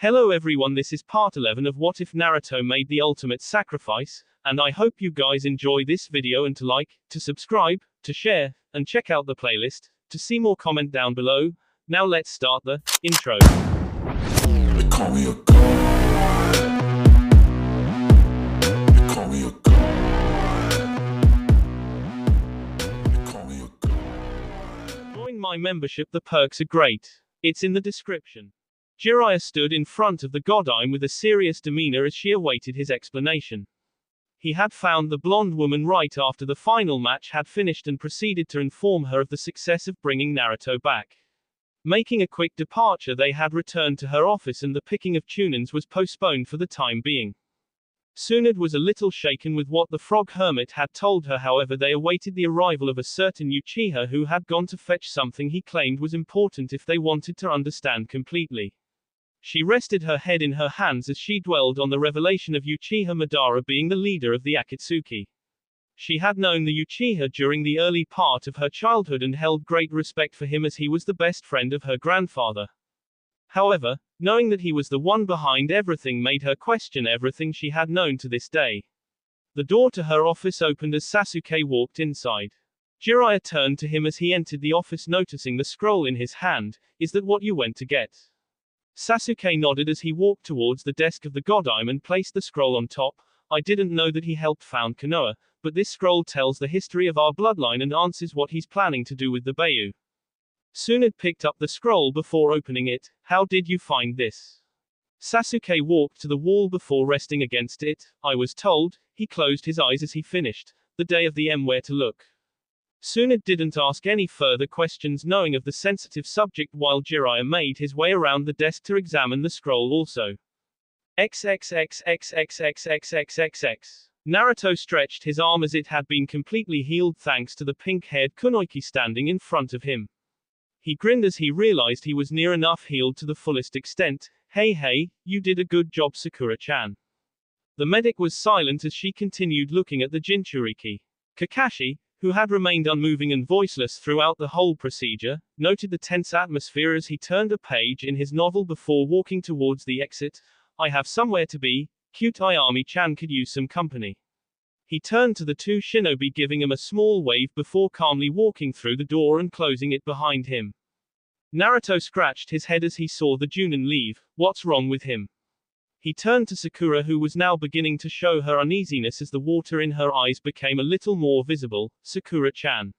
Hello everyone, this is part 11 of What If Naruto Made the Ultimate Sacrifice, and I hope you guys enjoy this video and to like, to subscribe, to share, and check out the playlist, to see more comment down below. Now let's start the intro. They call me a god. They call me a god. They call me a god. Join my membership, the perks are great. It's in the description. Jiraiya stood in front of the Godime with a serious demeanor as she awaited his explanation. He had found the blonde woman right after the final match had finished and proceeded to inform her of the success of bringing Naruto back. Making a quick departure, they had returned to her office and the picking of Chunins was postponed for the time being. Tsunade was a little shaken with what the frog hermit had told her, however they awaited the arrival of a certain Uchiha who had gone to fetch something he claimed was important if they wanted to understand completely. She rested her head in her hands as she dwelled on the revelation of Uchiha Madara being the leader of the Akatsuki. She had known the Uchiha during the early part of her childhood and held great respect for him as he was the best friend of her grandfather. However, knowing that he was the one behind everything made her question everything she had known to this day. The door to her office opened as Sasuke walked inside. Jiraiya turned to him as he entered the office, noticing the scroll in his hand. "Is that what you went to get?" Sasuke nodded as he walked towards the desk of the Godime and placed the scroll on top. "I didn't know that he helped found Konoha, but this scroll tells the history of our bloodline and answers what he's planning to do with the Bayou." Tsunade picked up the scroll before opening it. "How did you find this?" Sasuke walked to the wall before resting against it. "I was told." He closed his eyes as he finished. "The day of the where to look." Tsunade didn't ask any further questions, knowing of the sensitive subject, while Jiraiya made his way around the desk to examine the scroll also. XXXXXXXXXX. Naruto stretched his arm as it had been completely healed thanks to the pink-haired Kunoichi standing in front of him. He grinned as he realized he was near enough healed to the fullest extent. Hey, you did a good job, Sakura-chan." The medic was silent as she continued looking at the Jinchuriki. Kakashi, who had remained unmoving and voiceless throughout the whole procedure, noted the tense atmosphere as he turned a page in his novel before walking towards the exit. "I have somewhere to be. Cute Ayami-chan could use some company." He turned to the two shinobi, giving him a small wave before calmly walking through the door and closing it behind him. Naruto scratched his head as he saw the Junin leave. What's wrong with him? He turned to Sakura, who was now beginning to show her uneasiness as the water in her eyes became a little more visible. "Sakura-chan."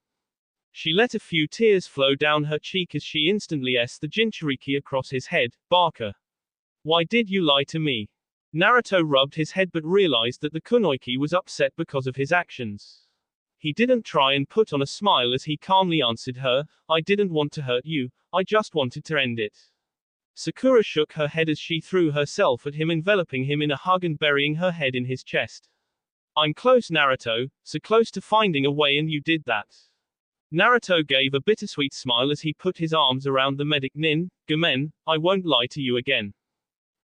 She let a few tears flow down her cheek as she instantly asked the Jinchuriki across his head. "Barker. Why did you lie to me?" Naruto rubbed his head but realized that the Kunoichi was upset because of his actions. He didn't try and put on a smile as he calmly answered her. "I didn't want to hurt you, I just wanted to end it." Sakura shook her head as she threw herself at him, enveloping him in a hug and burying her head in his chest. "I'm close, Naruto, so close to finding a way, and you did that." Naruto gave a bittersweet smile as he put his arms around the medic. "Nin, Gomen, I won't lie to you again."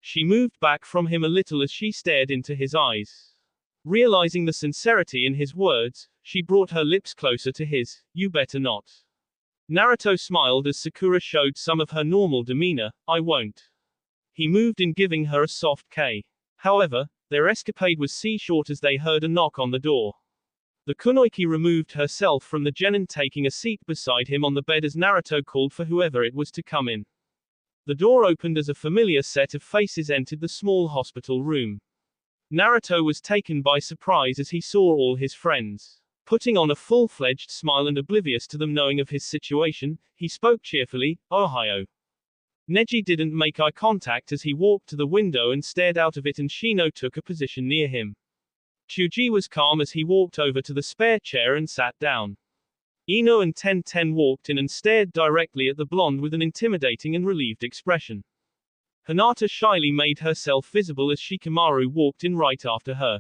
She moved back from him a little as she stared into his eyes. Realizing the sincerity in his words, she brought her lips closer to his. "You better not." Naruto smiled as Sakura showed some of her normal demeanor. "I won't." He moved in, giving her a soft K. However, their escapade was short as they heard a knock on the door. The Kunoichi removed herself from the genin, taking a seat beside him on the bed as Naruto called for whoever it was to come in. The door opened as a familiar set of faces entered the small hospital room. Naruto was taken by surprise as he saw all his friends. Putting on a full-fledged smile and oblivious to them knowing of his situation, he spoke cheerfully. "Ohio." Neji didn't make eye contact as he walked to the window and stared out of it, and Shino took a position near him. Chuji was calm as he walked over to the spare chair and sat down. Ino and Ten walked in and stared directly at the blonde with an intimidating and relieved expression. Hinata shyly made herself visible as Shikamaru walked in right after her.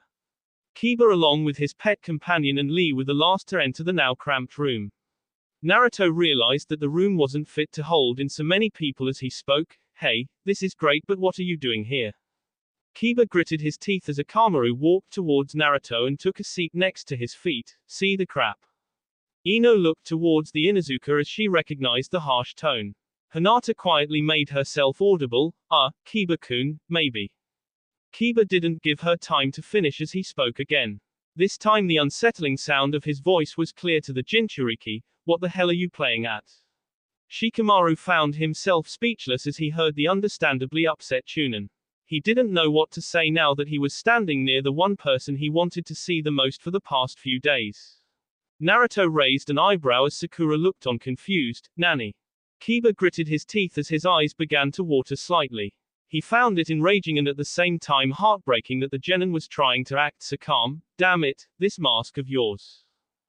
Kiba along with his pet companion and Lee were the last to enter the now cramped room. Naruto realized that the room wasn't fit to hold in so many people as he spoke. "Hey, this is great, but what are you doing here?" Kiba gritted his teeth as Akamaru walked towards Naruto and took a seat next to his feet. "See the crap." Ino looked towards the Inuzuka as she recognized the harsh tone. Hinata quietly made herself audible, Kiba-kun, maybe. Kiba didn't give her time to finish as he spoke again. This time the unsettling sound of his voice was clear to the Jinchuriki. What the hell are you playing at? Shikamaru found himself speechless as he heard the understandably upset Chunin. He didn't know what to say now that he was standing near the one person he wanted to see the most for the past few days. Naruto raised an eyebrow as Sakura looked on confused. Nani? Kiba gritted his teeth as his eyes began to water slightly. He found it enraging and at the same time heartbreaking that the genin was trying to act so calm. Damn it, this mask of yours.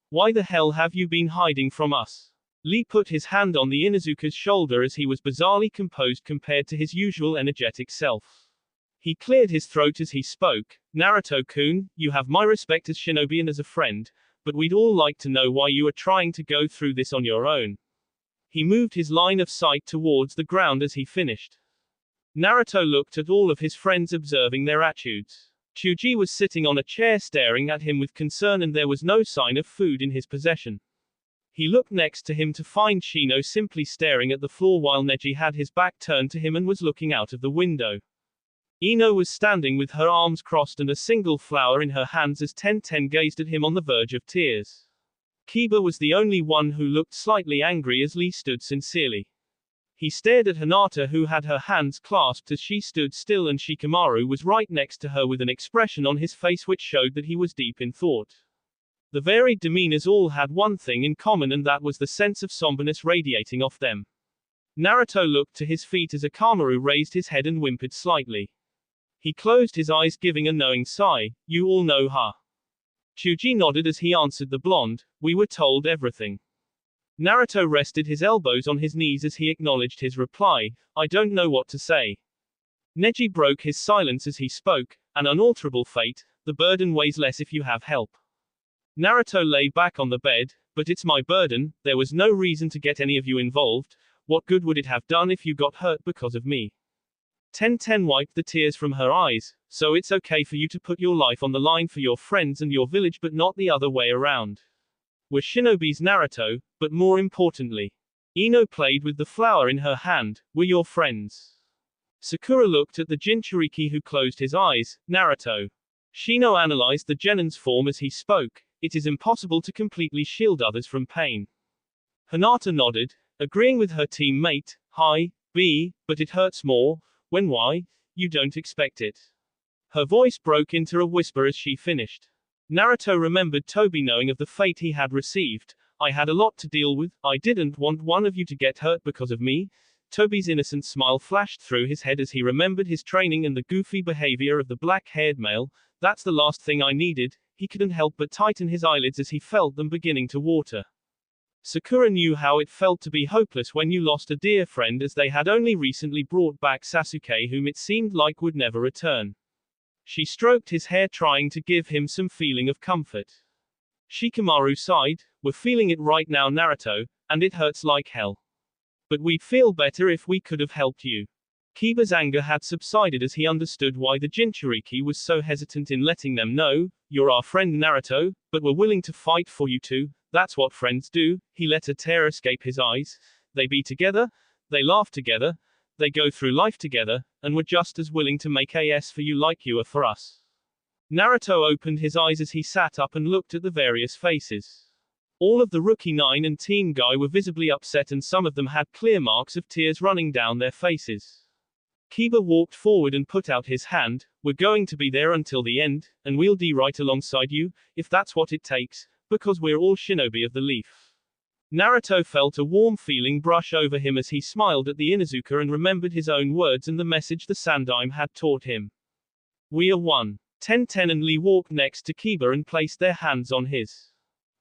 Why the hell have you been hiding from us? Lee put his hand on the Inuzuka's shoulder as he was bizarrely composed compared to his usual energetic self. He cleared his throat as he spoke. Naruto-kun, you have my respect as shinobi and as a friend, but we'd all like to know why you are trying to go through this on your own. He moved his line of sight towards the ground as he finished. Naruto looked at all of his friends observing their attitudes. Chuji was sitting on a chair staring at him with concern and there was no sign of food in his possession. He looked next to him to find Shino simply staring at the floor while Neji had his back turned to him and was looking out of the window. Ino was standing with her arms crossed and a single flower in her hands as Tenten gazed at him on the verge of tears. Kiba was the only one who looked slightly angry as Lee stood sincerely. He stared at Hinata who had her hands clasped as she stood still and Shikamaru was right next to her with an expression on his face which showed that he was deep in thought. The varied demeanors all had one thing in common and that was the sense of somberness radiating off them. Naruto looked to his feet as Akamaru raised his head and whimpered slightly. He closed his eyes giving a knowing sigh. You all know her. Chuji nodded as he answered the blonde. We were told everything. Naruto rested his elbows on his knees as he acknowledged his reply. I don't know what to say. Neji broke his silence as he spoke. An unalterable fate. The burden weighs less if you have help. Naruto lay back on the bed. But it's my burden. There was no reason to get any of you involved. What good would it have done if you got hurt because of me? Tenten wiped the tears from her eyes. So it's okay for you to put your life on the line for your friends and your village but not the other way around. We're shinobis, Naruto, but more importantly. Ino played with the flower in her hand. We're your friends. Sakura looked at the Jinchuriki who closed his eyes. Naruto. Shino analyzed the genin's form as he spoke. It is impossible to completely shield others from pain. Hinata nodded, agreeing with her teammate. Hi, B, but it hurts more. When why? You don't expect it. Her voice broke into a whisper as she finished. Naruto remembered Toby knowing of the fate he had received. I had a lot to deal with. I didn't want one of you to get hurt because of me. Toby's innocent smile flashed through his head as he remembered his training and the goofy behavior of the black-haired male. That's the last thing I needed. He couldn't help but tighten his eyelids as he felt them beginning to water. Sakura knew how it felt to be hopeless when you lost a dear friend as they had only recently brought back Sasuke whom it seemed like would never return. She stroked his hair trying to give him some feeling of comfort. Shikamaru sighed. We're feeling it right now, Naruto, and it hurts like hell. But we'd feel better if we could have helped you. Kiba's anger had subsided as he understood why the Jinchuriki was so hesitant in letting them know. You're our friend Naruto, but we're willing to fight for you too. That's what friends do. He let a tear escape his eyes. They be together, they laugh together, they go through life together, and we're just as willing to make AS for you like you are for us. Naruto opened his eyes as he sat up and looked at the various faces. All of the Rookie 9 and Team Guy were visibly upset and some of them had clear marks of tears running down their faces. Kiba walked forward and put out his hand. We're going to be there until the end, and we'll be right alongside you, if that's what it takes, because we're all shinobi of the leaf. Naruto felt a warm feeling brush over him as he smiled at the Inuzuka and remembered his own words and the message the Sandaime had taught him. We are one. Tenten and Lee walked next to Kiba and placed their hands on his.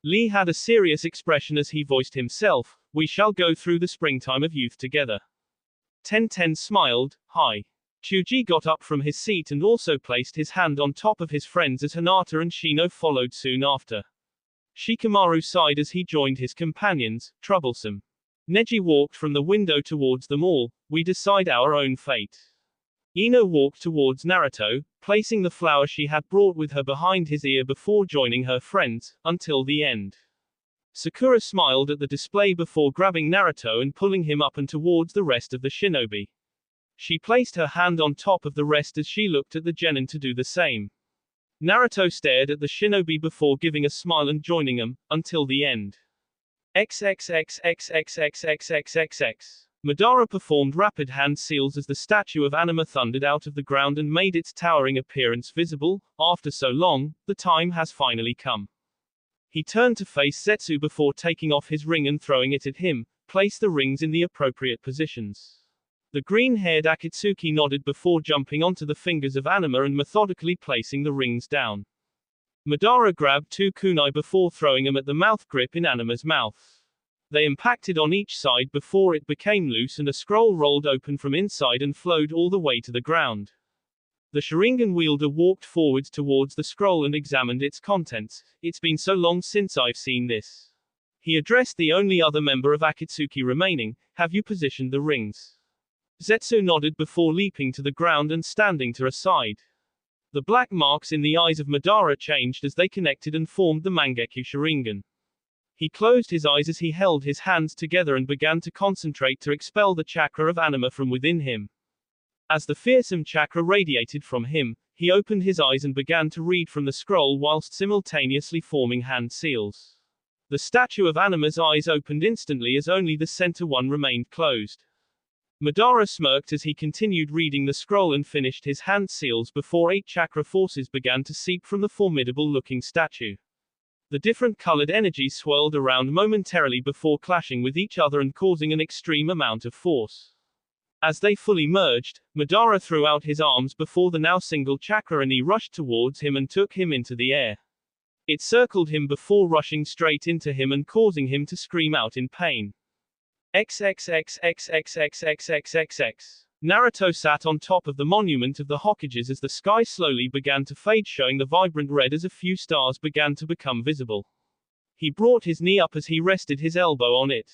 Lee had a serious expression as he voiced himself. We shall go through the springtime of youth together. Tenten smiled. Hi. Chuji got up from his seat and also placed his hand on top of his friends as Hinata and Shino followed soon after. Shikamaru sighed as he joined his companions. Troublesome. Neji walked from the window towards them all. We decide our own fate. Ino walked towards Naruto, placing the flower she had brought with her behind his ear before joining her friends, until the end. Sakura smiled at the display before grabbing Naruto and pulling him up and towards the rest of the shinobi. She placed her hand on top of the rest as she looked at the genin to do the same. Naruto stared at the shinobi before giving a smile and joining them, until the end. XXXXXXXXXXX. Madara performed rapid hand seals as the statue of Anima thundered out of the ground and made its towering appearance visible. After so long, the time has finally come. He turned to face Zetsu before taking off his ring and throwing it at him. Place the rings in the appropriate positions. The green-haired Akatsuki nodded before jumping onto the fingers of Anima and methodically placing the rings down. Madara grabbed 2 kunai before throwing them at the mouth grip in Anima's mouth. They impacted on each side before it became loose and a scroll rolled open from inside and flowed all the way to the ground. The Sharingan wielder walked forwards towards the scroll and examined its contents. It's been so long since I've seen this. He addressed the only other member of Akatsuki remaining. Have you positioned the rings? Zetsu nodded before leaping to the ground and standing to a side. The black marks in the eyes of Madara changed as they connected and formed the Mangekyou Sharingan. He closed his eyes as he held his hands together and began to concentrate to expel the chakra of Anima from within him. As the fearsome chakra radiated from him, he opened his eyes and began to read from the scroll whilst simultaneously forming hand seals. The statue of Anima's eyes opened instantly as only the center one remained closed. Madara smirked as he continued reading the scroll and finished his hand seals before 8 chakra forces began to seep from the formidable-looking statue. The different colored energies swirled around momentarily before clashing with each other and causing an extreme amount of force. As they fully merged, Madara threw out his arms before the now single chakra and he rushed towards him and took him into the air. It circled him before rushing straight into him and causing him to scream out in pain. XXXXXXXXXXX. Naruto sat on top of the monument of the Hokages as the sky slowly began to fade, showing the vibrant red as a few stars began to become visible. He brought his knee up as he rested his elbow on it.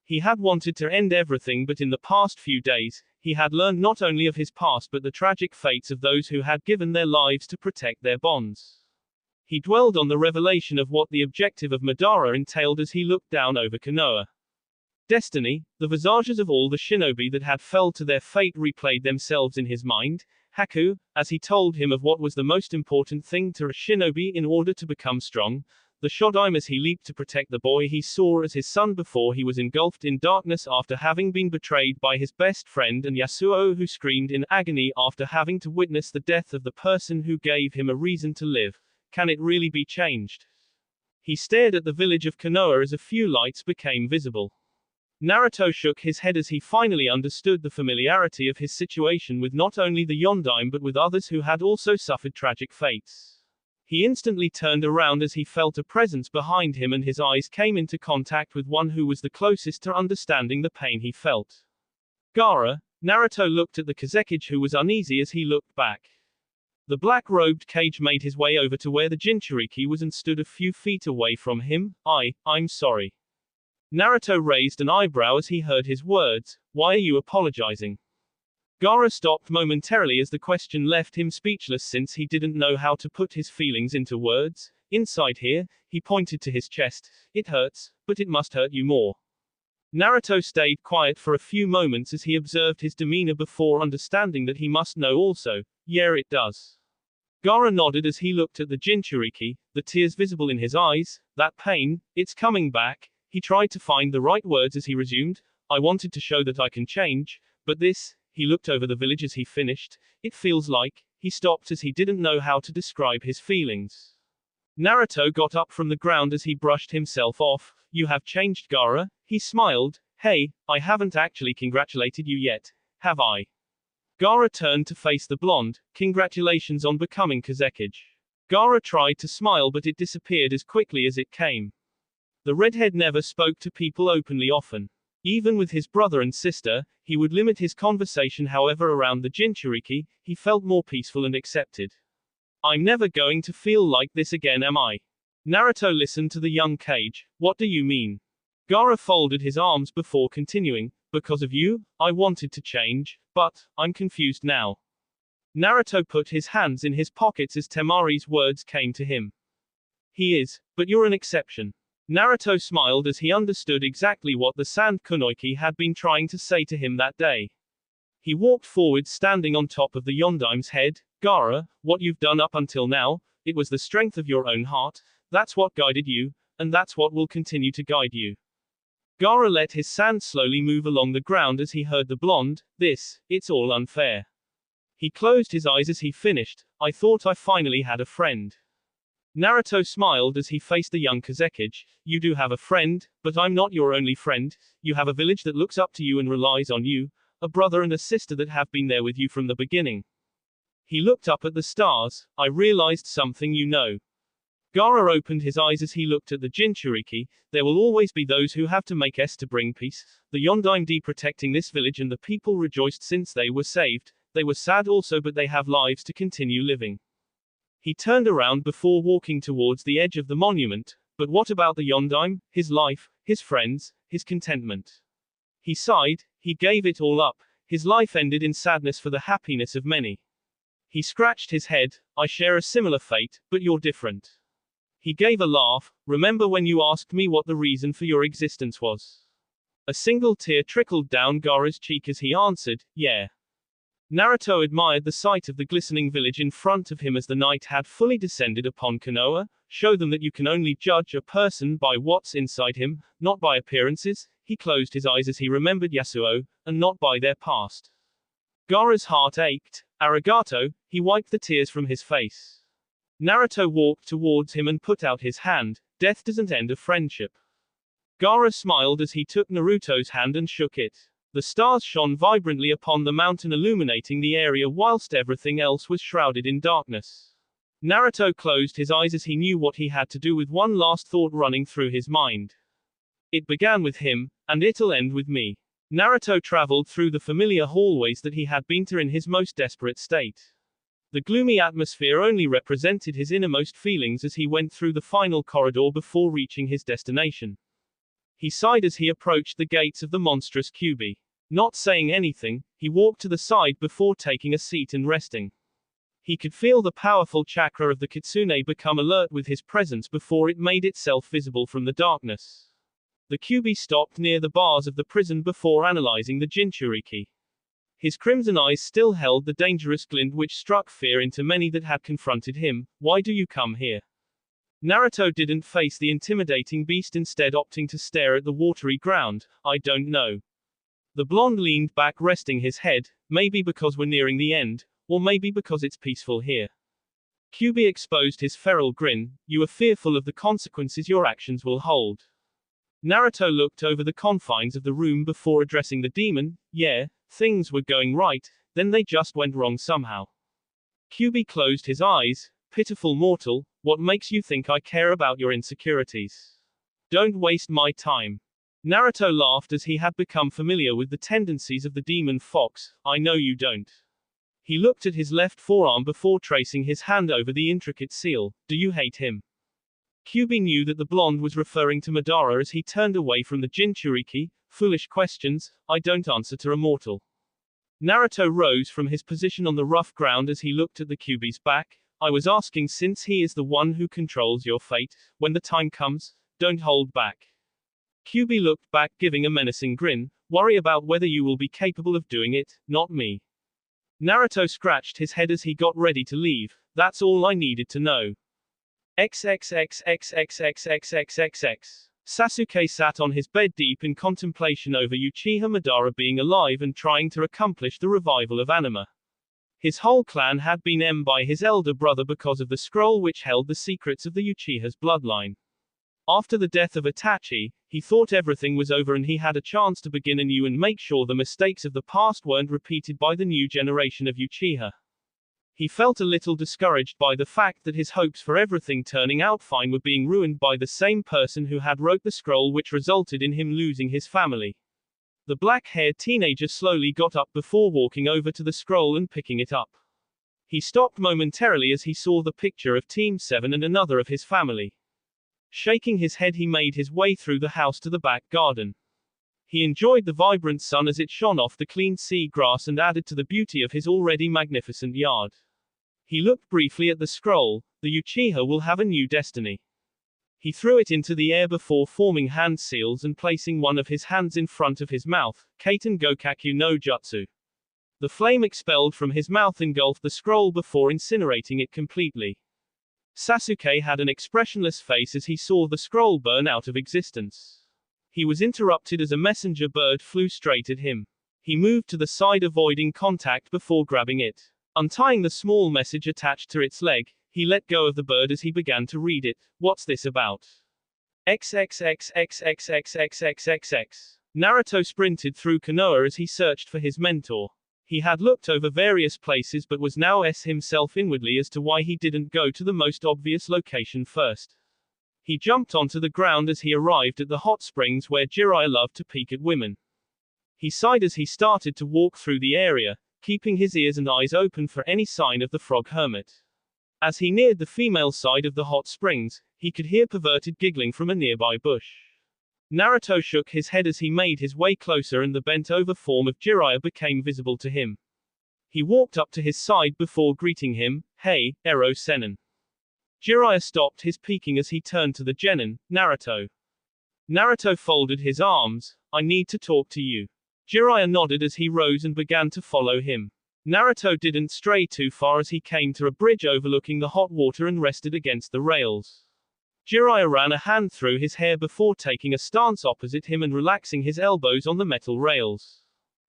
He had wanted to end everything, but in the past few days, he had learned not only of his past but the tragic fates of those who had given their lives to protect their bonds. He dwelled on the revelation of what the objective of Madara entailed as he looked down over Konoha. Destiny, the visages of all the shinobi that had fell to their fate replayed themselves in his mind. Haku, as he told him of what was the most important thing to a shinobi in order to become strong, the Shodaime as he leaped to protect the boy he saw as his son before he was engulfed in darkness after having been betrayed by his best friend, and Yasuo who screamed in agony after having to witness the death of the person who gave him a reason to live. Can it really be changed? He stared at the village of Konoha as a few lights became visible. Naruto shook his head as he finally understood the familiarity of his situation with not only the Yondaime but with others who had also suffered tragic fates. He instantly turned around as he felt a presence behind him and his eyes came into contact with one who was the closest to understanding the pain he felt. Gaara. Naruto looked at the Kazekage who was uneasy as he looked back. The black-robed Kage made his way over to where the Jinchuriki was and stood a few feet away from him. I'm sorry. Naruto raised an eyebrow as he heard his words. Why are you apologizing? Gaara stopped momentarily as the question left him speechless since he didn't know how to put his feelings into words. Inside here, he pointed to his chest. It hurts, but it must hurt you more. Naruto stayed quiet for a few moments as he observed his demeanor before understanding that he must know also. Yeah, it does. Gaara nodded as he looked at the Jinchuriki, the tears visible in his eyes. That pain, it's coming back. He tried to find the right words as he resumed. I wanted to show that I can change, but this, he looked over the village as he finished. It feels like, he stopped as he didn't know how to describe his feelings. Naruto got up from the ground as he brushed himself off. You have changed, Gaara. He smiled. Hey, I haven't actually congratulated you yet, have I? Gaara turned to face the blonde. Congratulations on becoming Kazekage. Gaara tried to smile but it disappeared as quickly as it came. The redhead never spoke to people openly often. Even with his brother and sister, he would limit his conversation, however around the Jinchuriki, he felt more peaceful and accepted. I'm never going to feel like this again, am I? Naruto listened to the young Kage. What do you mean? Gaara folded his arms before continuing. Because of you, I wanted to change, but, I'm confused now. Naruto put his hands in his pockets as Temari's words came to him. He is, but you're an exception. Naruto smiled as he understood exactly what the sand kunoichi had been trying to say to him that day. He walked forward standing on top of the Yondaime's head. Gaara, what you've done up until now, it was the strength of your own heart, that's what guided you, and that's what will continue to guide you. Gaara let his sand slowly move along the ground as he heard the blonde, it's all unfair. He closed his eyes as he finished, I thought I finally had a friend. Naruto smiled as he faced the young Kazekage, you do have a friend, but I'm not your only friend, you have a village that looks up to you and relies on you, a brother and a sister that have been there with you from the beginning. He looked up at the stars, I realized something you know. Gaara opened his eyes as he looked at the Jinchuriki, there will always be those who have to make S to bring peace, the Yondaime protecting this village and the people rejoiced since they were saved, they were sad also but they have lives to continue living. He turned around before walking towards the edge of the monument, but what about the Yondaime, his life, his friends, his contentment? He sighed, he gave it all up, his life ended in sadness for the happiness of many. He scratched his head, I share a similar fate, but you're different. He gave a laugh, remember when you asked me what the reason for your existence was? A single tear trickled down Gaara's cheek as he answered, yeah. Naruto admired the sight of the glistening village in front of him as the night had fully descended upon Konoha, show them that you can only judge a person by what's inside him, not by appearances, he closed his eyes as he remembered Yasuo, and not by their past. Gaara's heart ached, arigato, he wiped the tears from his face. Naruto walked towards him and put out his hand, death doesn't end a friendship. Gaara smiled as he took Naruto's hand and shook it. The stars shone vibrantly upon the mountain illuminating the area whilst everything else was shrouded in darkness. Naruto closed his eyes as he knew what he had to do with one last thought running through his mind. It began with him, and it'll end with me. Naruto traveled through the familiar hallways that he had been to in his most desperate state. The gloomy atmosphere only represented his innermost feelings as he went through the final corridor before reaching his destination. He sighed as he approached the gates of the monstrous Kyuubi. Not saying anything, he walked to the side before taking a seat and resting. He could feel the powerful chakra of the Kitsune become alert with his presence before it made itself visible from the darkness. The Kyuubi stopped near the bars of the prison before analyzing the Jinchuriki. His crimson eyes still held the dangerous glint which struck fear into many that had confronted him. Why do you come here? Naruto didn't face the intimidating beast, instead opting to stare at the watery ground. I don't know. The blonde leaned back resting his head, maybe because we're nearing the end, or maybe because it's peaceful here. Kyuubi exposed his feral grin, you are fearful of the consequences your actions will hold. Naruto looked over the confines of the room before addressing the demon, yeah, things were going right, then they just went wrong somehow. Kyuubi closed his eyes, pitiful mortal, what makes you think I care about your insecurities? Don't waste my time. Naruto laughed as he had become familiar with the tendencies of the demon fox, I know you don't. He looked at his left forearm before tracing his hand over the intricate seal, do you hate him? Kyuubi knew that the blonde was referring to Madara as he turned away from the Jinchuriki, foolish questions, I don't answer to a mortal. Naruto rose from his position on the rough ground as he looked at the Kyuubi's back, I was asking since he is the one who controls your fate, when the time comes, don't hold back. Kyuubi looked back giving a menacing grin, worry about whether you will be capable of doing it, not me. Naruto scratched his head as he got ready to leave, that's all I needed to know. XXXXXXXXXXX. Sasuke sat on his bed deep in contemplation over Uchiha Madara being alive and trying to accomplish the revival of anima. His whole clan had been embedded by his elder brother because of the scroll which held the secrets of the Uchiha's bloodline. After the death of Itachi, he thought everything was over and he had a chance to begin anew and make sure the mistakes of the past weren't repeated by the new generation of Uchiha. He felt a little discouraged by the fact that his hopes for everything turning out fine were being ruined by the same person who had wrote the scroll which resulted in him losing his family. The black-haired teenager slowly got up before walking over to the scroll and picking it up. He stopped momentarily as he saw the picture of Team 7 and another of his family. Shaking his head he made his way through the house to the back garden. He enjoyed the vibrant sun as it shone off the clean sea grass and added to the beauty of his already magnificent yard. He looked briefly at the scroll, the Uchiha will have a new destiny. He threw it into the air before forming hand seals and placing one of his hands in front of his mouth, Kaiten Gokaku no Jutsu. The flame expelled from his mouth engulfed the scroll before incinerating it completely. Sasuke had an expressionless face as he saw the scroll burn out of existence. He was interrupted as a messenger bird flew straight at him. He moved to the side avoiding contact before grabbing it. Untying the small message attached to its leg, he let go of the bird as he began to read it. What's this about? XXXXXXXXXX. Naruto sprinted through Konoha as he searched for his mentor. He had looked over various places but was now himself inwardly as to why he didn't go to the most obvious location first. He jumped onto the ground as he arrived at the hot springs where Jiraiya loved to peek at women. He sighed as he started to walk through the area, keeping his ears and eyes open for any sign of the frog hermit. As he neared the female side of the hot springs, he could hear perverted giggling from a nearby bush. Naruto shook his head as he made his way closer and the bent-over form of Jiraiya became visible to him. He walked up to his side before greeting him, "Hey, Ero Sennin." Jiraiya stopped his peeking as he turned to the genin, Naruto. Naruto folded his arms, "I need to talk to you." Jiraiya nodded as he rose and began to follow him. Naruto didn't stray too far as he came to a bridge overlooking the hot water and rested against the rails. Jiraiya ran a hand through his hair before taking a stance opposite him and relaxing his elbows on the metal rails.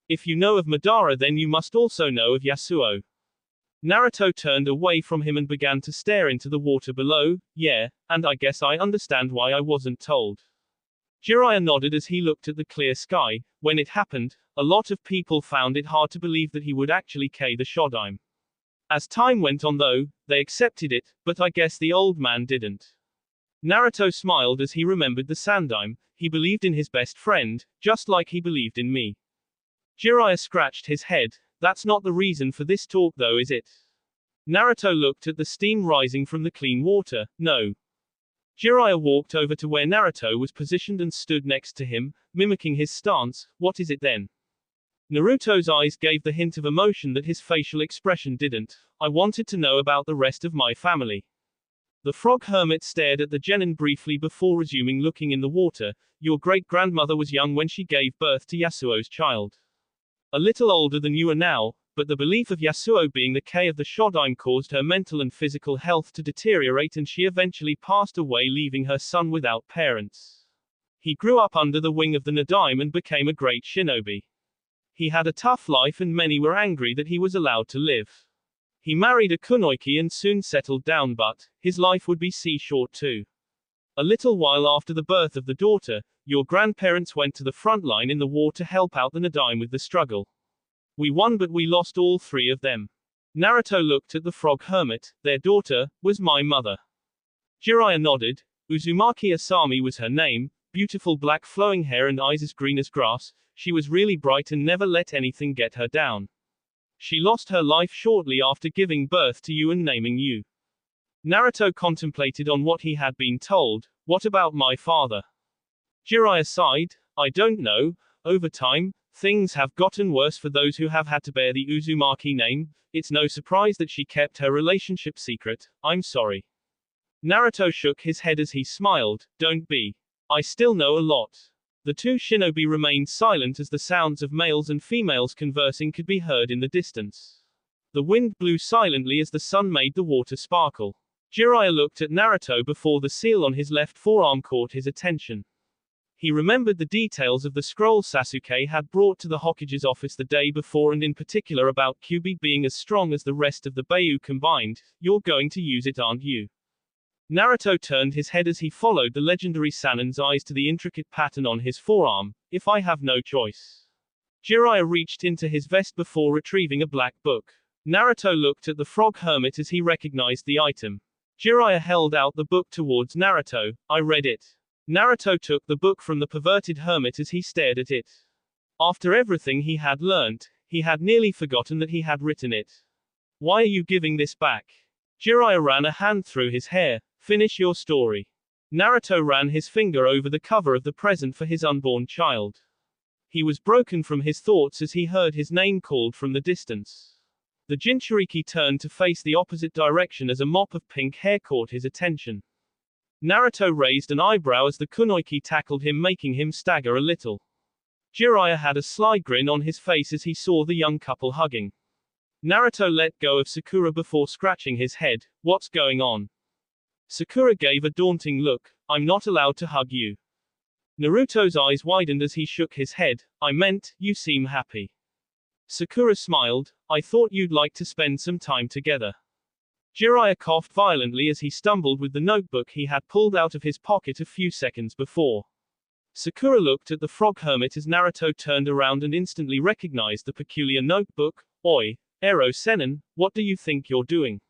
If you know of Madara then you must also know of Yasuo. Naruto turned away from him and began to stare into the water below. Yeah, and I guess I understand why I wasn't told. Jiraiya nodded as he looked at the clear sky. When it happened, a lot of people found it hard to believe that he would actually kill the Shodaime. As time went on though, they accepted it, but I guess the old man didn't. Naruto smiled as he remembered the Sandaime. He believed in his best friend, just like he believed in me. Jiraiya scratched his head. That's not the reason for this talk though, is it? Naruto looked at the steam rising from the clean water. No. Jiraiya walked over to where Naruto was positioned and stood next to him, mimicking his stance. What is it then? Naruto's eyes gave the hint of emotion that his facial expression didn't. I wanted to know about the rest of my family. The frog hermit stared at the genin briefly before resuming looking in the water. Your great-grandmother was young when she gave birth to Yasuo's child. A little older than you are now, but the belief of Yasuo being the K of the Shodaime caused her mental and physical health to deteriorate and she eventually passed away leaving her son without parents. He grew up under the wing of the Nadaime and became a great shinobi. He had a tough life and many were angry that he was allowed to live. He married a kunoichi and soon settled down but, his life would be short too. A little while after the birth of the daughter, your grandparents went to the front line in the war to help out the Nadaime with the struggle. We won but we lost all three of them. Naruto looked at the frog hermit. Their daughter was my mother. Jiraiya nodded. Uzumaki Asami was her name, beautiful black flowing hair and eyes as green as grass. She was really bright and never let anything get her down. She lost her life shortly after giving birth to you and naming you. Naruto contemplated on what he had been told. What about my father? Jiraiya sighed. I don't know. Over time, things have gotten worse for those who have had to bear the Uzumaki name. It's no surprise that she kept her relationship secret. I'm sorry. Naruto shook his head as he smiled. Don't be. I still know a lot. The two shinobi remained silent as the sounds of males and females conversing could be heard in the distance. The wind blew silently as the sun made the water sparkle. Jiraiya looked at Naruto before the seal on his left forearm caught his attention. He remembered the details of the scroll Sasuke had brought to the Hokage's office the day before and in particular about Kyuubi being as strong as the rest of the Beiyu combined. You're going to use it, aren't you? Naruto turned his head as he followed the legendary Sannin's eyes to the intricate pattern on his forearm. If I have no choice. Jiraiya reached into his vest before retrieving a black book. Naruto looked at the frog hermit as he recognized the item. Jiraiya held out the book towards Naruto. I read it. Naruto took the book from the perverted hermit as he stared at it. After everything he had learnt, he had nearly forgotten that he had written it. Why are you giving this back? Jiraiya ran a hand through his hair. Finish your story. Naruto ran his finger over the cover of the present for his unborn child. He was broken from his thoughts as he heard his name called from the distance. The Jinchuriki turned to face the opposite direction as a mop of pink hair caught his attention. Naruto raised an eyebrow as the kunoichi tackled him, making him stagger a little. Jiraiya had a sly grin on his face as he saw the young couple hugging. Naruto let go of Sakura before scratching his head. What's going on? Sakura gave a daunting look. I'm not allowed to hug you. Naruto's eyes widened as he shook his head. I meant, you seem happy. Sakura smiled. I thought you'd like to spend some time together. Jiraiya coughed violently as he stumbled with the notebook he had pulled out of his pocket a few seconds before. Sakura looked at the frog hermit as Naruto turned around and instantly recognized the peculiar notebook. Oi, Ero Sennin, what do you think you're doing?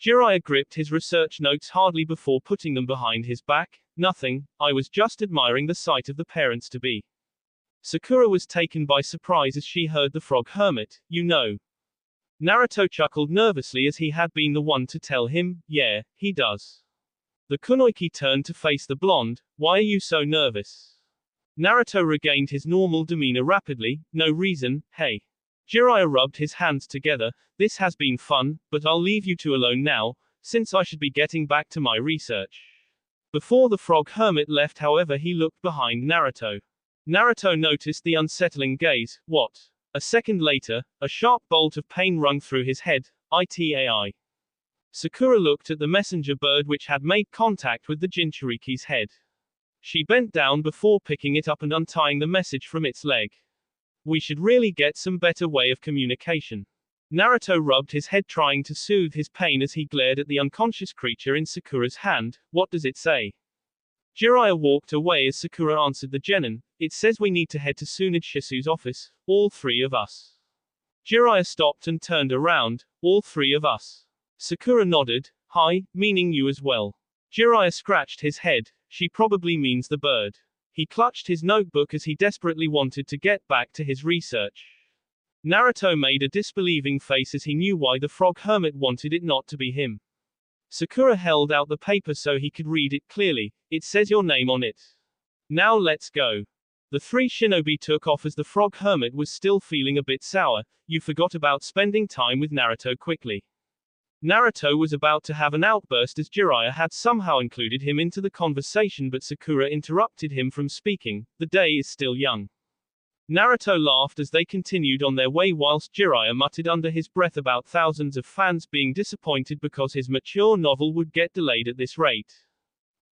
Jiraiya gripped his research notes hardly before putting them behind his back. Nothing, I was just admiring the sight of the parents-to-be. Sakura was taken by surprise as she heard the frog hermit, you know. Naruto chuckled nervously as he had been the one to tell him, yeah, he does. The kunoichi turned to face the blonde. Why are you so nervous? Naruto regained his normal demeanor rapidly. No reason, hey. Jiraiya rubbed his hands together. This has been fun, but I'll leave you two alone now, since I should be getting back to my research. Before the frog hermit left, however, he looked behind Naruto. Naruto noticed the unsettling gaze. What? A second later, a sharp bolt of pain rung through his head. Itai. Sakura looked at the messenger bird which had made contact with the Jinchuriki's head. She bent down before picking it up and untying the message from its leg. We should really get some better way of communication. Naruto rubbed his head trying to soothe his pain as he glared at the unconscious creature in Sakura's hand. What does it say? Jiraiya walked away as Sakura answered the genin. It says we need to head to Tsunade Shisu's office, all three of us. Jiraiya stopped and turned around. All three of us. Sakura nodded. Hi, meaning you as well. Jiraiya scratched his head. She probably means the bird. He clutched his notebook as he desperately wanted to get back to his research. Naruto made a disbelieving face as he knew why the frog hermit wanted it not to be him. Sakura held out the paper so he could read it clearly. It says your name on it. Now let's go. The three shinobi took off as the frog hermit was still feeling a bit sour. You forgot about spending time with Naruto quickly. Naruto was about to have an outburst as Jiraiya had somehow included him into the conversation, but Sakura interrupted him from speaking. The day is still young. Naruto laughed as they continued on their way whilst Jiraiya muttered under his breath about thousands of fans being disappointed because his mature novel would get delayed at this rate.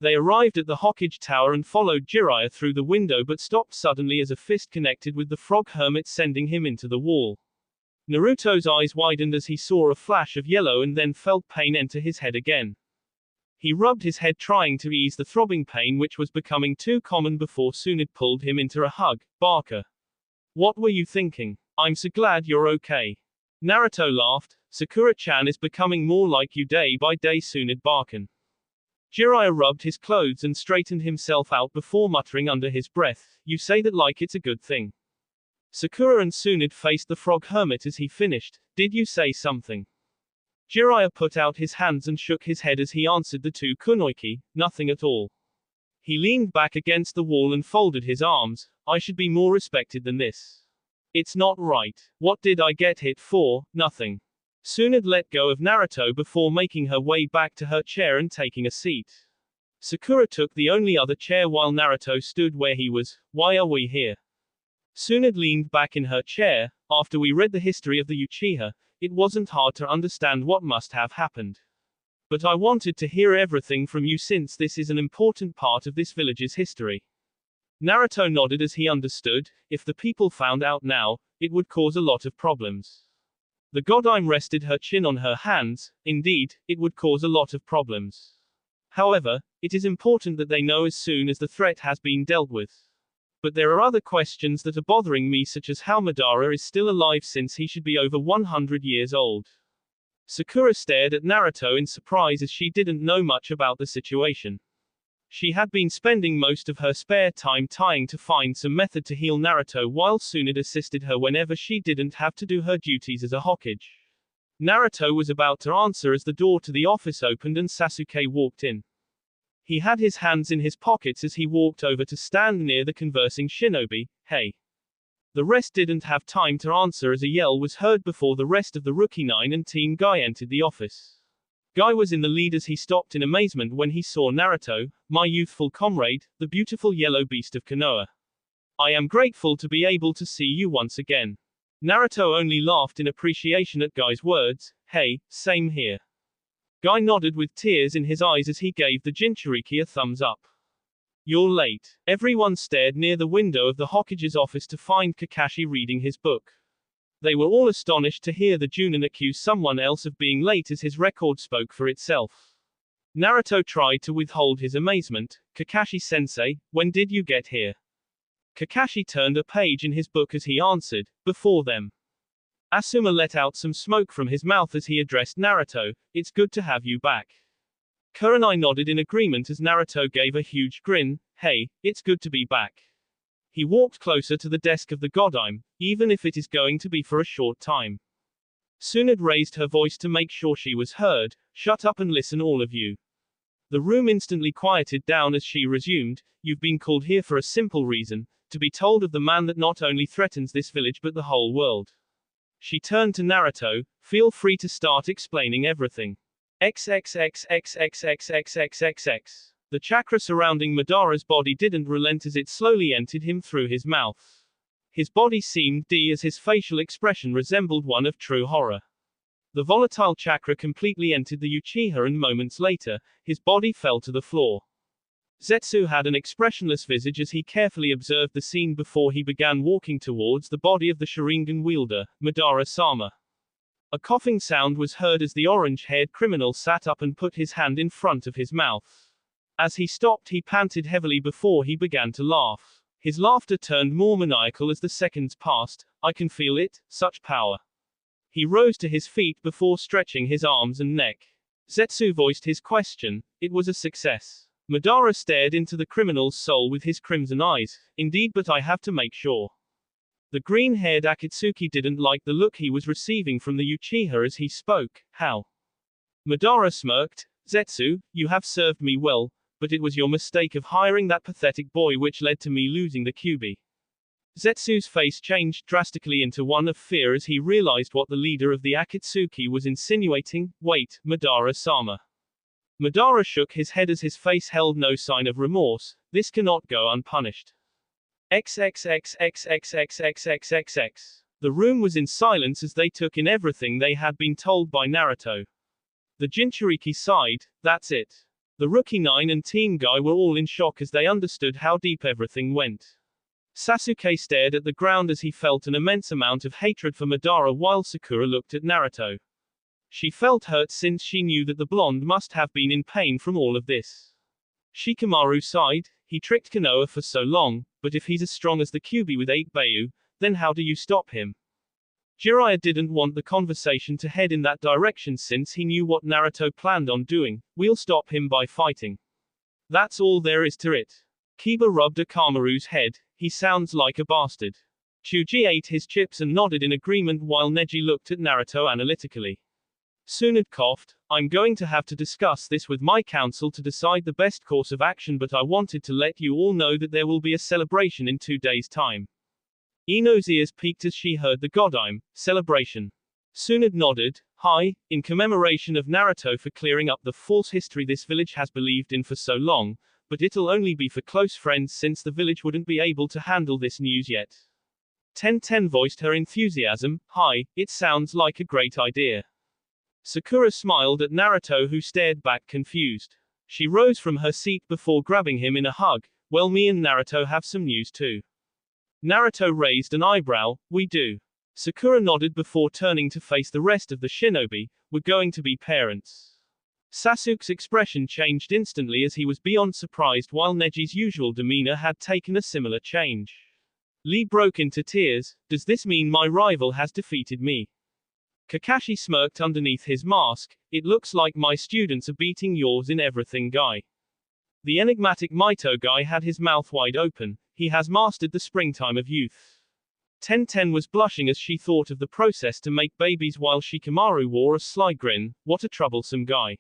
They arrived at the Hokage Tower and followed Jiraiya through the window but stopped suddenly as a fist connected with the frog hermit, sending him into the wall. Naruto's eyes widened as he saw a flash of yellow and then felt pain enter his head again. He rubbed his head trying to ease the throbbing pain which was becoming too common before Tsunade pulled him into a hug. Barker. What were you thinking? I'm so glad you're okay. Naruto laughed. Sakura-chan is becoming more like you day by day, Tsunade Barkin. Jiraiya rubbed his clothes and straightened himself out before muttering under his breath, you say that like it's a good thing. Sakura and Tsunade faced the frog hermit as he finished. Did you say something? Jiraiya put out his hands and shook his head as he answered the two kunoichi. Nothing at all. He leaned back against the wall and folded his arms. I should be more respected than this. It's not right. What did I get hit for? Nothing. Tsunade let go of Naruto before making her way back to her chair and taking a seat. Sakura took the only other chair while Naruto stood where he was. Why are we here? Tsunade leaned back in her chair. After we read the history of the Uchiha, it wasn't hard to understand what must have happened. But I wanted to hear everything from you since this is an important part of this village's history. Naruto nodded as he understood. If the people found out now, it would cause a lot of problems. The Godime rested her chin on her hands. Indeed, it would cause a lot of problems. However, it is important that they know as soon as the threat has been dealt with. But there are other questions that are bothering me, such as how Madara is still alive since he should be over 100 years old. Sakura stared at Naruto in surprise as she didn't know much about the situation. She had been spending most of her spare time trying to find some method to heal Naruto while Tsunade assisted her whenever she didn't have to do her duties as a Hokage. Naruto was about to answer as the door to the office opened and Sasuke walked in. He had his hands in his pockets as he walked over to stand near the conversing shinobi. Hey. The rest didn't have time to answer as a yell was heard before the rest of the Rookie 9 and Team Guy entered the office. Guy was in the lead as he stopped in amazement when he saw Naruto, my youthful comrade, the beautiful yellow beast of Konoha. I am grateful to be able to see you once again. Naruto only laughed in appreciation at Guy's words. Hey, same here. Guy nodded with tears in his eyes as he gave the Jinchuriki a thumbs up. You're late. Everyone stared near the window of the Hokage's office to find Kakashi reading his book. They were all astonished to hear the Junin accuse someone else of being late as his record spoke for itself. Naruto tried to withhold his amazement. Kakashi-sensei, when did you get here? Kakashi turned a page in his book as he answered, before them. Asuma let out some smoke from his mouth as he addressed Naruto, it's good to have you back. Kurenai nodded in agreement as Naruto gave a huge grin, hey, it's good to be back. He walked closer to the desk of the Godime, even if it is going to be for a short time. Tsunade raised her voice to make sure she was heard, shut up and listen all of you. The room instantly quieted down as she resumed, you've been called here for a simple reason, to be told of the man that not only threatens this village but the whole world. She turned to Naruto, feel free to start explaining everything. XXXXXXXXXXX. The chakra surrounding Madara's body didn't relent as it slowly entered him through his mouth. His body seemed as his facial expression resembled one of true horror. The volatile chakra completely entered the Uchiha and moments later, his body fell to the floor. Zetsu had an expressionless visage as he carefully observed the scene before he began walking towards the body of the Sharingan wielder, Madara-sama. A coughing sound was heard as the orange-haired criminal sat up and put his hand in front of his mouth. As he stopped, he panted heavily before he began to laugh. His laughter turned more maniacal as the seconds passed. I can feel it, such power. He rose to his feet before stretching his arms and neck. Zetsu voiced his question. It was a success. Madara stared into the criminal's soul with his crimson eyes. Indeed, but I have to make sure. The green-haired Akatsuki didn't like the look he was receiving from the Uchiha as he spoke. How? Madara smirked. Zetsu, you have served me well, but it was your mistake of hiring that pathetic boy which led to me losing the Kyuubi. Zetsu's face changed drastically into one of fear as he realized what the leader of the Akatsuki was insinuating. Wait, Madara-sama. Madara shook his head as his face held no sign of remorse. This cannot go unpunished. XXXXXXXXXX. The room was in silence as they took in everything they had been told by Naruto. The Jinchuriki sighed. That's it. The Rookie 9 and Team Guy were all in shock as they understood how deep everything went. Sasuke stared at the ground as he felt an immense amount of hatred for Madara while Sakura looked at Naruto. She felt hurt since she knew that the blonde must have been in pain from all of this. Shikamaru sighed. He tricked Konoha for so long, but if he's as strong as the Kyuubi with 8 Bayu, then how do you stop him? Jiraiya didn't want the conversation to head in that direction since he knew what Naruto planned on doing. We'll stop him by fighting. That's all there is to it. Kiba rubbed Akamaru's head. He sounds like a bastard. Chuji ate his chips and nodded in agreement while Neji looked at Naruto analytically. Tsunade coughed. I'm going to have to discuss this with my council to decide the best course of action, but I wanted to let you all know that there will be a celebration in 2 days' time. Ino's ears peaked as she heard the Godime celebration. Tsunade nodded. Hi, in commemoration of Naruto for clearing up the false history this village has believed in for so long, but it'll only be for close friends since the village wouldn't be able to handle this news yet. Ten voiced her enthusiasm. Hi, it sounds like a great idea. Sakura smiled at Naruto, who stared back confused. She rose from her seat before grabbing him in a hug. Well, me and Naruto have some news too. Naruto raised an eyebrow. We do. Sakura nodded before turning to face the rest of the shinobi. We're going to be parents. Sasuke's expression changed instantly as he was beyond surprised while Neji's usual demeanor had taken a similar change. Lee broke into tears. Does this mean my rival has defeated me? Kakashi smirked underneath his mask. It looks like my students are beating yours in everything, Guy. The enigmatic Maito Guy had his mouth wide open. He has mastered the springtime of youth. Ten was blushing as she thought of the process to make babies while Shikamaru wore a sly grin. What a troublesome guy.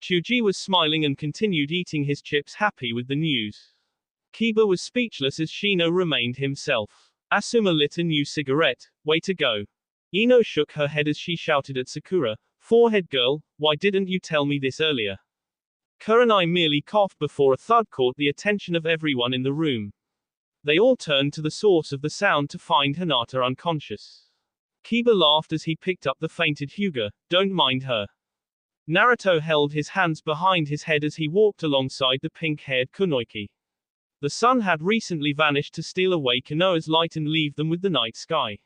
Chuji was smiling and continued eating his chips, happy with the news. Kiba was speechless as Shino remained himself. Asuma lit a new cigarette. Way to go. Ino shook her head as she shouted at Sakura. Forehead girl, why didn't you tell me this earlier? Kurenai merely coughed before a thud caught the attention of everyone in the room. They all turned to the source of the sound to find Hinata unconscious. Kiba laughed as he picked up the fainted Hyuga. Don't mind her. Naruto held his hands behind his head as he walked alongside the pink-haired Kunoichi. The sun had recently vanished to steal away Konoha's light and leave them with the night sky.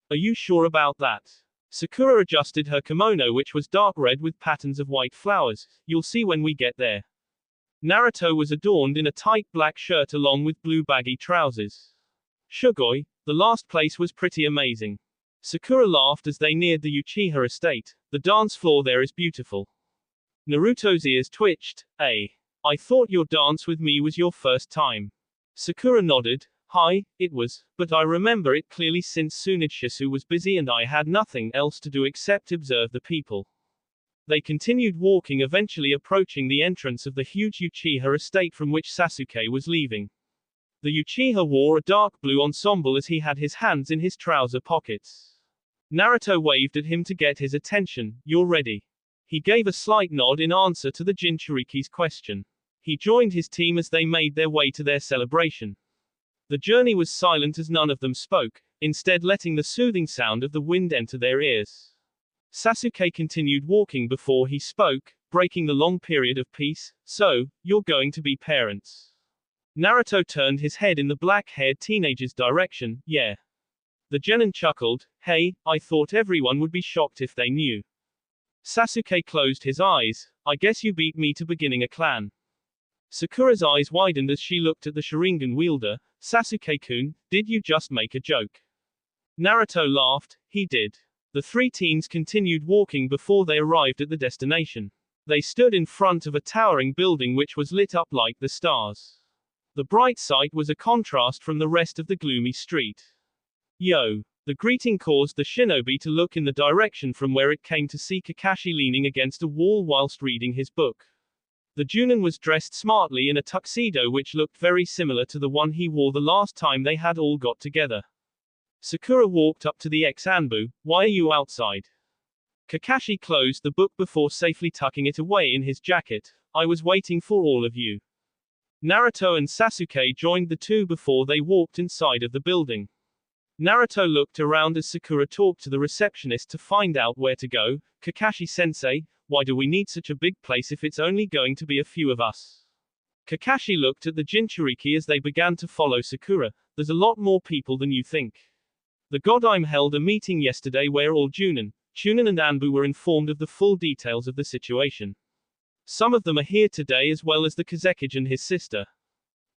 Are you sure about that? Sakura adjusted her kimono, which was dark red with patterns of white flowers. You'll see when we get there. Naruto was adorned in a tight black shirt along with blue baggy trousers. Shugoi, the last place was pretty amazing. Sakura laughed as they neared the Uchiha estate. The dance floor there is beautiful. Naruto's ears twitched. I thought your dance with me was your first time. Sakura nodded. Hi, it was, but I remember it clearly since Tsunade was busy and I had nothing else to do except observe the people. They continued walking, eventually approaching the entrance of the huge Uchiha estate from which Sasuke was leaving. The Uchiha wore a dark blue ensemble as he had his hands in his trouser pockets. Naruto waved at him to get his attention. You're ready. He gave a slight nod in answer to the Jinchuriki's question. He joined his team as they made their way to their celebration. The journey was silent as none of them spoke, instead letting the soothing sound of the wind enter their ears. Sasuke continued walking before he spoke, breaking the long period of peace. So, you're going to be parents. Naruto turned his head in the black-haired teenager's direction. Yeah. The genin chuckled. Hey, I thought everyone would be shocked if they knew. Sasuke closed his eyes. I guess you beat me to beginning a clan. Sakura's eyes widened as she looked at the Sharingan wielder. Sasuke-kun, did you just make a joke? Naruto laughed. He did. The three teens continued walking before they arrived at the destination. They stood in front of a towering building which was lit up like the stars. The bright sight was a contrast from the rest of the gloomy street. Yo! The greeting caused the shinobi to look in the direction from where it came to see Kakashi leaning against a wall whilst reading his book. The Junin was dressed smartly in a tuxedo which looked very similar to the one he wore the last time they had all got together. Sakura walked up to the ex-Anbu. Why are you outside? Kakashi closed the book before safely tucking it away in his jacket. I was waiting for all of you. Naruto and Sasuke joined the two before they walked inside of the building. Naruto looked around as Sakura talked to the receptionist to find out where to go. Kakashi-sensei, why do we need such a big place if it's only going to be a few of us? Kakashi looked at the Jinchuriki as they began to follow Sakura. There's a lot more people than you think. The Godime held a meeting yesterday where all Chunin and Anbu were informed of the full details of the situation. Some of them are here today as well as the Kazekage and his sister.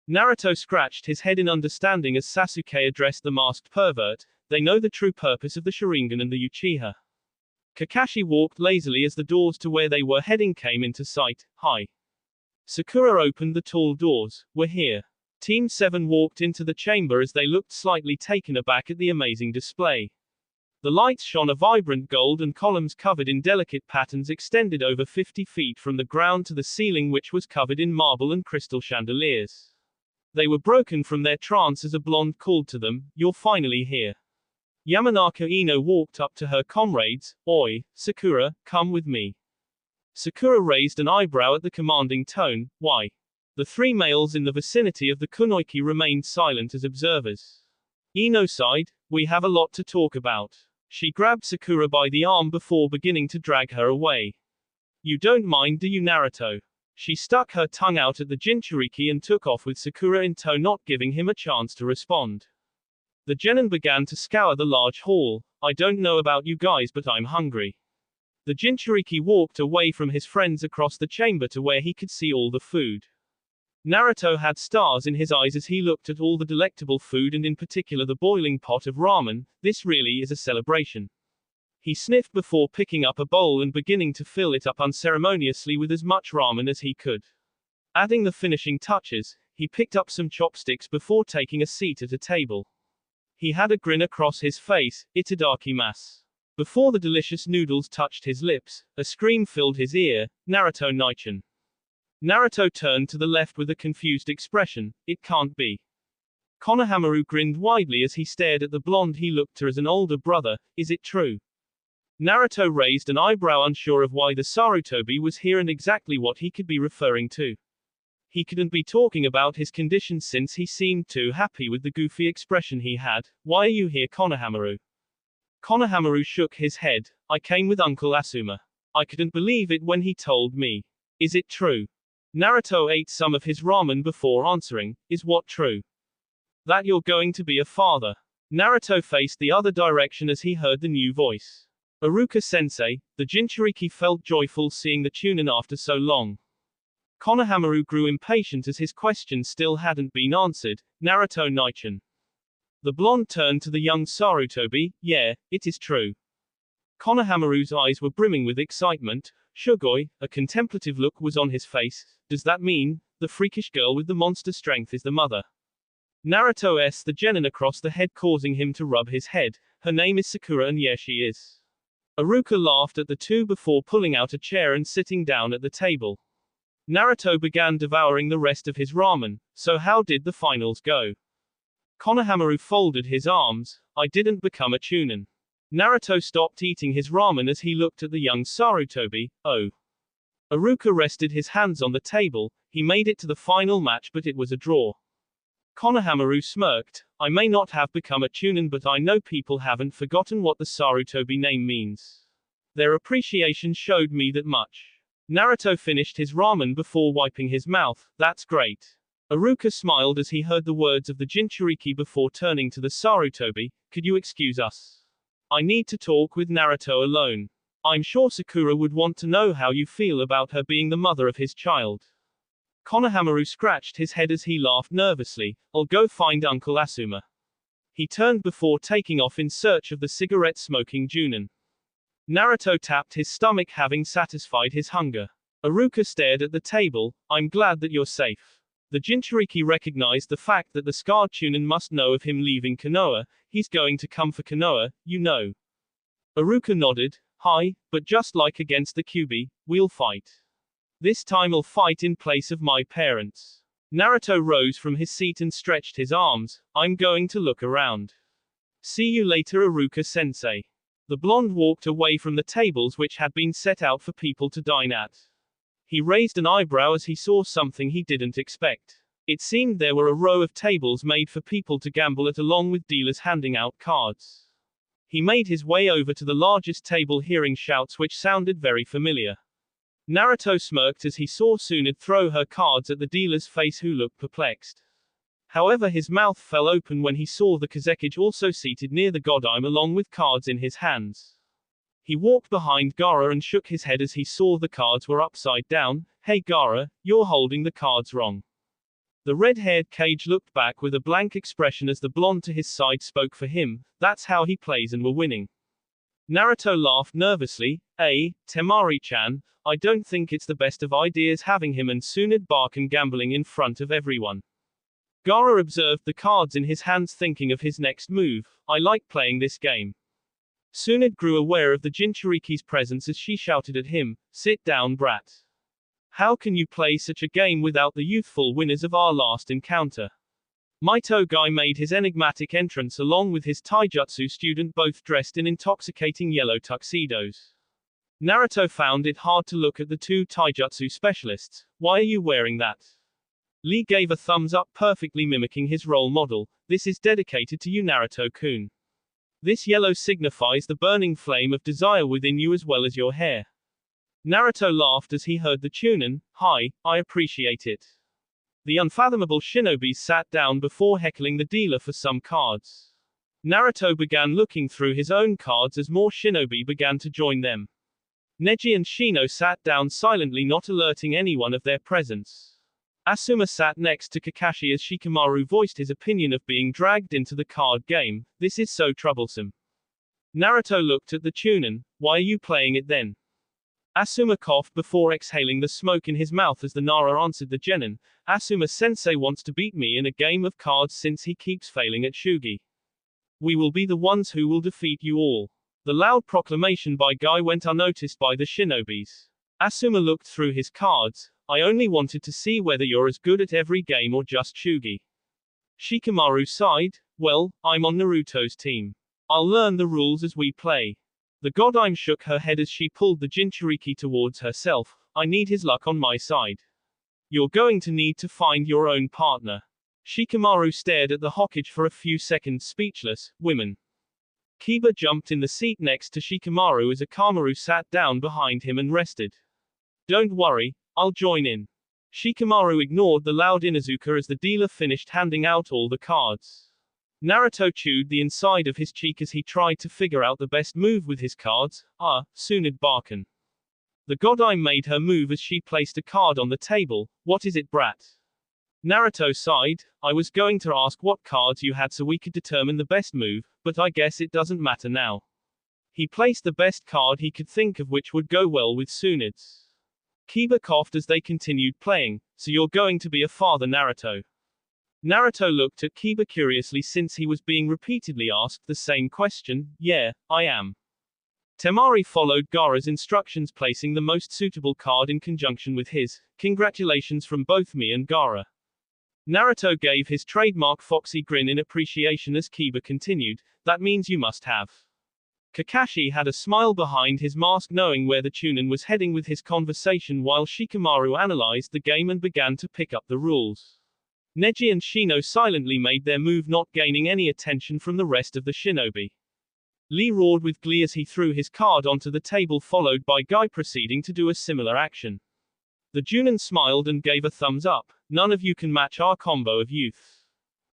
Naruto scratched his head in understanding as Sasuke addressed the masked pervert. They know the true purpose of the Sharingan and the Uchiha. Kakashi walked lazily as the doors to where they were heading came into sight. Hi. Sakura opened the tall doors. We're here. Team 7 walked into the chamber as they looked slightly taken aback at the amazing display. The lights shone a vibrant gold and columns covered in delicate patterns extended over 50 feet from the ground to the ceiling, which was covered in marble and crystal chandeliers. They were broken from their trance as a blonde called to them, You're finally here. Yamanaka Ino walked up to her comrades. Oi, Sakura, come with me. Sakura raised an eyebrow at the commanding tone. Why? The three males in the vicinity of the Kunoichi remained silent as observers. Ino sighed. We have a lot to talk about. She grabbed Sakura by the arm before beginning to drag her away. You don't mind, do you, Naruto? She stuck her tongue out at the Jinchuriki and took off with Sakura in tow, not giving him a chance to respond. The genin began to scour the large hall. I don't know about you guys, but I'm hungry. The Jinchuriki walked away from his friends across the chamber to where he could see all the food. Naruto had stars in his eyes as he looked at all the delectable food and in particular the boiling pot of ramen. This really is a celebration. He sniffed before picking up a bowl and beginning to fill it up unceremoniously with as much ramen as he could. Adding the finishing touches, he picked up some chopsticks before taking a seat at a table. He had a grin across his face. Itadakimasu. Before the delicious noodles touched his lips, a scream filled his ear. Naruto Naichin. Naruto turned to the left with a confused expression. It can't be. Konohamaru grinned widely as he stared at the blonde he looked to as an older brother. Is it true? Naruto raised an eyebrow, unsure of why the Sarutobi was here and exactly what he could be referring to. He couldn't be talking about his condition since he seemed too happy with the goofy expression he had. Why are you here, Konohamaru? Konohamaru shook his head. I came with Uncle Asuma. I couldn't believe it when he told me. Is it true? Naruto ate some of his ramen before answering. Is what true? That you're going to be a father. Naruto faced the other direction as he heard the new voice. Iruka-sensei. The Jinchuriki felt joyful seeing the Chunin after so long. Konohamaru grew impatient as his question still hadn't been answered. Naruto Naichin. The blonde turned to the young Sarutobi. Yeah, it is true. Konohamaru's eyes were brimming with excitement. Shugoi, a contemplative look was on his face. Does that mean the freakish girl with the monster strength is the mother? Naruto the genin across the head, causing him to rub his head. Her name is Sakura, and yeah, she is. Iruka laughed at the two before pulling out a chair and sitting down at the table. Naruto began devouring the rest of his ramen. So how did the finals go? Konohamaru folded his arms. I didn't become a Chunin. Naruto stopped eating his ramen as he looked at the young Sarutobi. Oh. Iruka rested his hands on the table. He made it to the final match, but it was a draw. Konohamaru smirked. I may not have become a Chunin, but I know people haven't forgotten what the Sarutobi name means. Their appreciation showed me that much. Naruto finished his ramen before wiping his mouth. That's great. Iruka smiled as he heard the words of the Jinchuriki before turning to the Sarutobi. Could you excuse us? I need to talk with Naruto alone. I'm sure Sakura would want to know how you feel about her being the mother of his child. Konohamaru scratched his head as he laughed nervously. I'll go find Uncle Asuma. He turned before taking off in search of the cigarette-smoking Junin. Naruto tapped his stomach, having satisfied his hunger. Iruka stared at the table. I'm glad that you're safe. The Jinchuriki recognized the fact that the scarred Chunin must know of him leaving Konoha. He's going to come for Konoha, you know. Iruka nodded. Hi, but just like against the Kyuubi, we'll fight. This time I'll fight in place of my parents. Naruto rose from his seat and stretched his arms. I'm going to look around. See you later, Iruka-sensei. The blonde walked away from the tables which had been set out for people to dine at. He raised an eyebrow as he saw something he didn't expect. It seemed there were a row of tables made for people to gamble at, along with dealers handing out cards. He made his way over to the largest table, hearing shouts which sounded very familiar. Naruto smirked as he saw Tsunade throw her cards at the dealer's face, who looked perplexed. However, his mouth fell open when he saw the Kazekage also seated near the Godime along with cards in his hands. He walked behind Gaara and shook his head as he saw the cards were upside down. Hey Gaara, you're holding the cards wrong. The red-haired Kage looked back with a blank expression as the blonde to his side spoke for him. That's how he plays, and we're winning. Naruto laughed nervously. Temari-chan, I don't think it's the best of ideas having him and Tsunade bark and gambling in front of everyone. Gaara observed the cards in his hands, thinking of his next move. I like playing this game. Tsunade grew aware of the Jinchuriki's presence as she shouted at him, sit down, brat. How can you play such a game without the youthful winners of our last encounter? Maito Guy made his enigmatic entrance along with his taijutsu student, both dressed in intoxicating yellow tuxedos. Naruto found it hard to look at the two taijutsu specialists. Why are you wearing that? Lee gave a thumbs up, perfectly mimicking his role model. This is dedicated to you, Naruto-kun. This yellow signifies the burning flame of desire within you as well as your hair. Naruto laughed as he heard the Chunin. Hi, I appreciate it. The unfathomable shinobis sat down before heckling the dealer for some cards. Naruto began looking through his own cards as more shinobi began to join them. Neji and Shino sat down silently, not alerting anyone of their presence. Asuma sat next to Kakashi as Shikamaru voiced his opinion of being dragged into the card game. This is so troublesome. Naruto looked at the Chunin. Why are you playing it then? Asuma coughed before exhaling the smoke in his mouth as the Nara answered the genin. Asuma-sensei wants to beat me in a game of cards since he keeps failing at Shugi. We will be the ones who will defeat you all. The loud proclamation by Guy went unnoticed by the shinobis. Asuma looked through his cards. I only wanted to see whether you're as good at every game or just Shugi. Shikamaru sighed. Well, I'm on Naruto's team. I'll learn the rules as we play. The Godime shook her head as she pulled the Jinchuriki towards herself. I need his luck on my side. You're going to need to find your own partner. Shikamaru stared at the Hokage for a few seconds speechless. Women. Kiba jumped in the seat next to Shikamaru as Akamaru sat down behind him and rested. Don't worry, I'll join in. Shikamaru ignored the loud Inuzuka as the dealer finished handing out all the cards. Naruto chewed the inside of his cheek as he tried to figure out the best move with his cards. Tsunade Barken. The Godime made her move as she placed a card on the table. What is it, brat? Naruto sighed. I was going to ask what cards you had so we could determine the best move, but I guess it doesn't matter now. He placed the best card he could think of which would go well with Tsunade's. Kiba coughed as they continued playing. So you're going to be a father, Naruto? Naruto looked at Kiba curiously since he was being repeatedly asked the same question. Yeah, I am. Temari followed Gaara's instructions, placing the most suitable card in conjunction with his. Congratulations from both me and Gaara. Naruto gave his trademark foxy grin in appreciation as Kiba continued. That means you must have. Kakashi had a smile behind his mask knowing where the Chunin was heading with his conversation while Shikamaru analyzed the game and began to pick up the rules. Neji and Shino silently made their move, not gaining any attention from the rest of the shinobi. Lee roared with glee as he threw his card onto the table, followed by Guy proceeding to do a similar action. The Junin smiled and gave a thumbs up. None of you can match our combo of youth.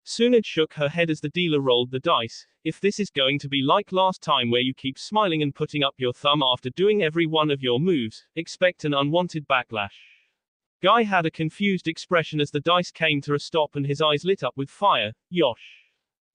Tsunade shook her head as the dealer rolled the dice. If this is going to be like last time where you keep smiling and putting up your thumb after doing every one of your moves, expect an unwanted backlash. Guy had a confused expression as the dice came to a stop and his eyes lit up with fire. Yosh.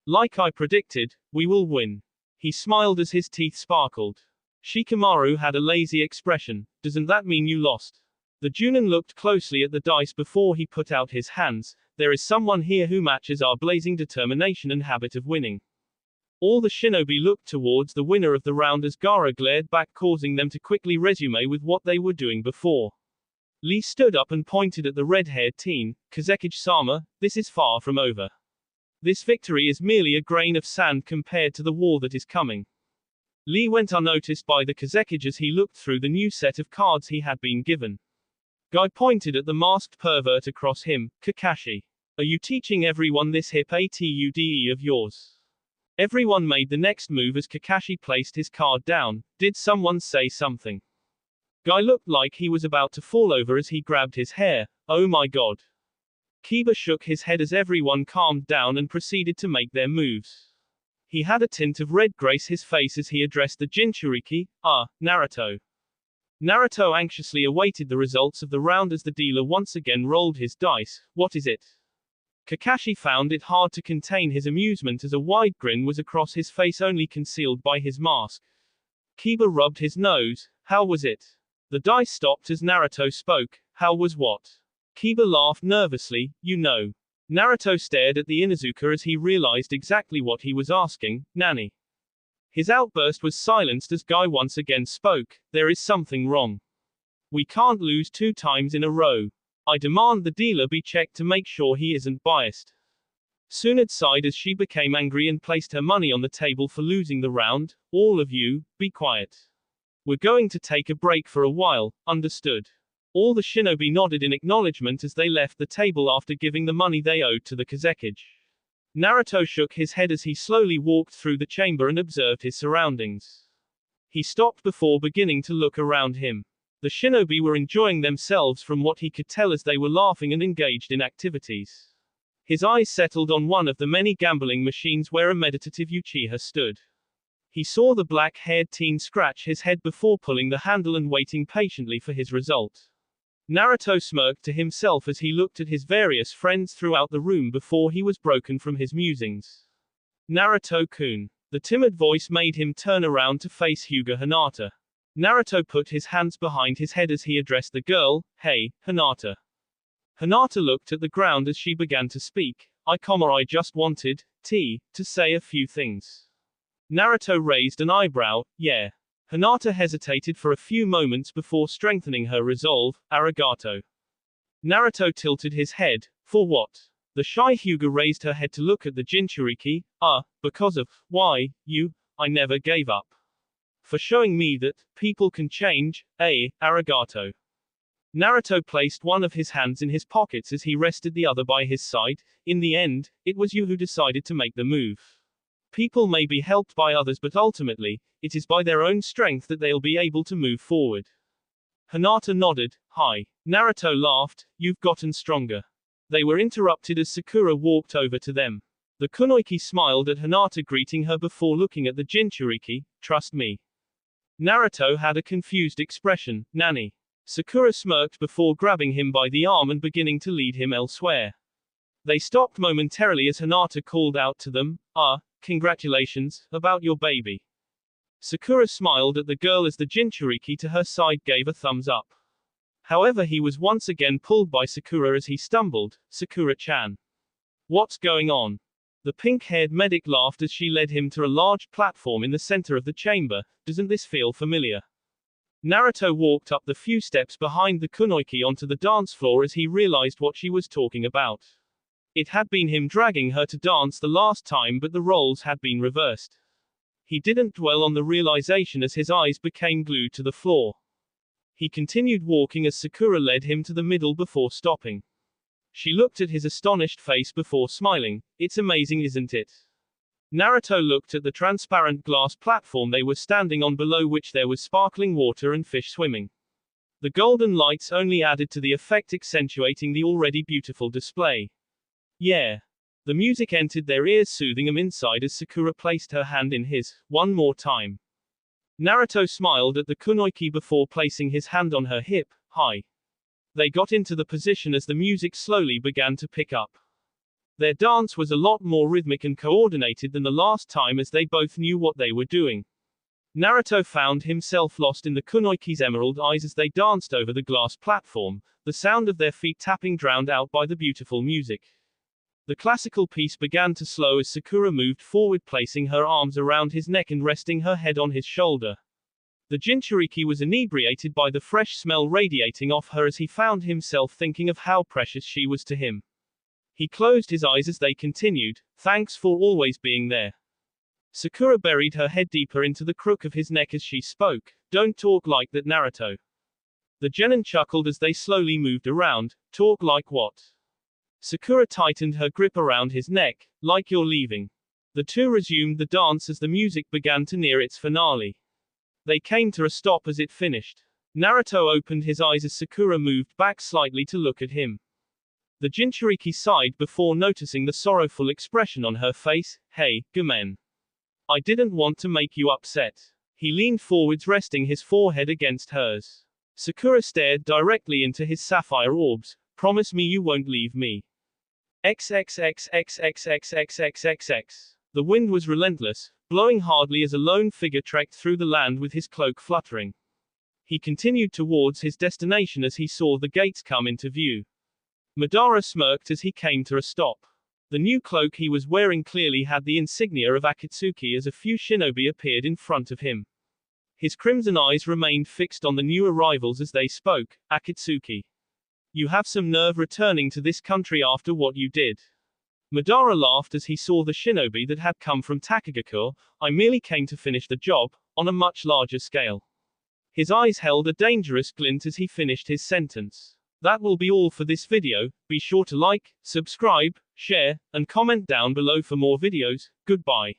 Like I predicted, we will win. He smiled as his teeth sparkled. Shikamaru had a lazy expression. Doesn't that mean you lost? The Junin looked closely at the dice before he put out his hands. There is someone here who matches our blazing determination and habit of winning. All the shinobi looked towards the winner of the round as Gaara glared back, causing them to quickly resume with what they were doing before. Lee stood up and pointed at the red-haired teen. Kazekage-sama, this is far from over. This victory is merely a grain of sand compared to the war that is coming. Lee went unnoticed by the Kazekage as he looked through the new set of cards he had been given. Guy pointed at the masked pervert across him. Kakashi. Are you teaching everyone this hip atude of yours? Everyone made the next move as Kakashi placed his card down. Did someone say something? Guy looked like he was about to fall over as he grabbed his hair. Oh my god. Kiba shook his head as everyone calmed down and proceeded to make their moves. He had a tint of red grace his face as he addressed the Jinchuriki. Naruto. Naruto anxiously awaited the results of the round as the dealer once again rolled his dice. What is it? Kakashi found it hard to contain his amusement as a wide grin was across his face, only concealed by his mask. Kiba rubbed his nose. How was it? The dice stopped as Naruto spoke. How was what? Kiba laughed nervously. You know. Naruto stared at the Inuzuka as he realized exactly what he was asking. Nani? His outburst was silenced as Guy once again spoke. There is something wrong. We can't lose 2 times in a row. I demand the dealer be checked to make sure he isn't biased. Tsunade sighed as she became angry and placed her money on the table for losing the round. All of you, be quiet. We're going to take a break for a while, understood? All the shinobi nodded in acknowledgement as they left the table after giving the money they owed to the Kazekage. Naruto shook his head as he slowly walked through the chamber and observed his surroundings. He stopped before beginning to look around him. The shinobi were enjoying themselves from what he could tell as they were laughing and engaged in activities. His eyes settled on one of the many gambling machines where a meditative Uchiha stood. He saw the black-haired teen scratch his head before pulling the handle and waiting patiently for his result. Naruto smirked to himself as he looked at his various friends throughout the room before he was broken from his musings. Naruto-kun. The timid voice made him turn around to face Hyuga Hinata. Naruto put his hands behind his head as he addressed the girl. Hey, Hinata. Hinata looked at the ground as she began to speak. I just wanted, to say a few things. Naruto raised an eyebrow. Yeah. Hinata hesitated for a few moments before strengthening her resolve. Arigato. Naruto tilted his head. For what? The shy Hyuga raised her head to look at the Jinchuriki. Because of, why, I never gave up. for showing me that people can change. Arigato. Naruto placed one of his hands in his pockets as he rested the other by his side. In the end, it was you who decided to make the move. People may be helped by others, but ultimately, it is by their own strength that they'll be able to move forward. Hinata nodded. Hi. Naruto laughed. You've gotten stronger. They were interrupted as Sakura walked over to them. The kunoichi smiled at Hinata, greeting her before looking at the Jinchuriki. Trust me. Naruto had a confused expression. Nani? Sakura smirked before grabbing him by the arm and beginning to lead him elsewhere. They stopped momentarily as Hinata called out to them, congratulations, about your baby. Sakura smiled at the girl as the Jinchuriki to her side gave a thumbs up. However, he was once again pulled by Sakura as he stumbled. Sakura-chan. What's going on? The pink-haired medic laughed as she led him to a large platform in the center of the chamber. Doesn't this feel familiar? Naruto walked up the few steps behind the kunoichi onto the dance floor as he realized what she was talking about. It had been him dragging her to dance the last time, but the roles had been reversed. He didn't dwell on the realization as his eyes became glued to the floor. He continued walking as Sakura led him to the middle before stopping. She looked at his astonished face before smiling. It's amazing, isn't it? Naruto looked at the transparent glass platform they were standing on, below which there was sparkling water and fish swimming. The golden lights only added to the effect, accentuating the already beautiful display. Yeah. The music entered their ears, soothing them inside as Sakura placed her hand in his. One more time. Naruto smiled at the kunoichi before placing his hand on her hip. Hi. They got into the position as the music slowly began to pick up. Their dance was a lot more rhythmic and coordinated than the last time, as they both knew what they were doing. Naruto found himself lost in the kunoichi's emerald eyes as they danced over the glass platform, the sound of their feet tapping drowned out by the beautiful music. The classical piece began to slow as Sakura moved forward, placing her arms around his neck and resting her head on his shoulder. The Jinchuriki was inebriated by the fresh smell radiating off her as he found himself thinking of how precious she was to him. He closed his eyes as they continued. Thanks for always being there. Sakura buried her head deeper into the crook of his neck as she spoke. Don't talk like that, Naruto. The genin chuckled as they slowly moved around. Talk like what? Sakura tightened her grip around his neck. Like you're leaving. The two resumed the dance as the music began to near its finale. They came to a stop as it finished. Naruto opened his eyes as Sakura moved back slightly to look at him. The Jinchuriki sighed before noticing the sorrowful expression on her face. Hey, Gomen. I didn't want to make you upset. He leaned forwards, resting his forehead against hers. Sakura stared directly into his sapphire orbs. Promise me you won't leave me. XXXXXXXXXXX. The wind was relentless, blowing hardly as a lone figure trekked through the land with his cloak fluttering. He continued towards his destination as he saw the gates come into view. Madara smirked as he came to a stop. The new cloak he was wearing clearly had the insignia of Akatsuki as a few shinobi appeared in front of him. His crimson eyes remained fixed on the new arrivals as they spoke. Akatsuki. You have some nerve returning to this country after what you did. Madara laughed as he saw the shinobi that had come from Takagakure. I merely came to finish the job, on a much larger scale. His eyes held a dangerous glint as he finished his sentence. That will be all for this video. Be sure to like, subscribe, share, and comment down below for more videos. Goodbye.